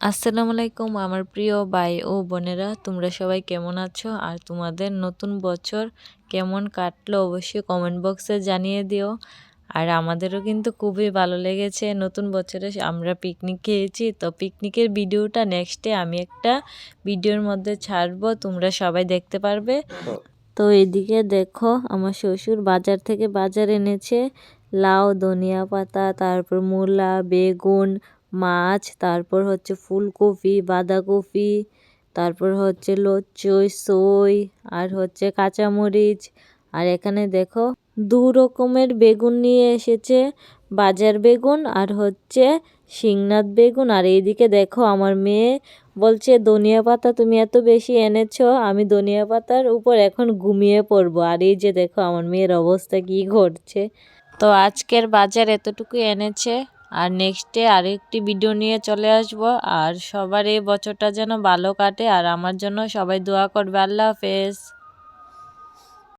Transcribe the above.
আসসালামু আলাইকুম আমার প্রিয় ভাই ও বোনেরা, তোমরা সবাই কেমন আছো? আর তোমাদের নতুন বছর কেমন কাটলো অবশ্যই কমেন্ট বক্সে জানিয়ে দিও। আর আমাদেরও কিন্তু খুবই ভালো লেগেছে, নতুন বছরে আমরা পিকনিক খেয়েছি। তো পিকনিকের ভিডিওটা নেক্সটে আমি একটা ভিডিওর মধ্যে ছাড়বো, তোমরা সবাই দেখতে পারবে। তো এদিকে দেখো আমার শ্বশুর বাজার থেকে বাজার এনেছে লাউ, ধনিয়া পাতা, তারপর মূলা, বেগুন, মাছ, তারপর হচ্ছে ফুলকপি, বাঁধাকপি, তারপর হচ্ছে লচ্চই, সই, আর হচ্ছে কাঁচামরিচ। আর এখানে দেখো দু রকমের বেগুন নিয়ে এসেছে, বাজার বেগুন আর হচ্ছে শিংনাথ বেগুন। আর এইদিকে দেখো আমার মেয়ে বলছে ধনিয়া পাতা তুমি এত বেশি এনেছো, আমি ধনিয়া পাতার উপর এখন ঘুমিয়ে পড়বো। আর এই যে দেখো আমার মেয়ের অবস্থা কি ঘটছে। তো আজকের বাজার এতটুকু এনেছে, আর নেক্সটে আরেকটি ভিডিও নিয়ে চলে আসব। আর সবার এই বছরটা যেন ভালো কাটে, আর আমার জন্য সবাই দোয়া করবে। আল্লাহ হাফেজ।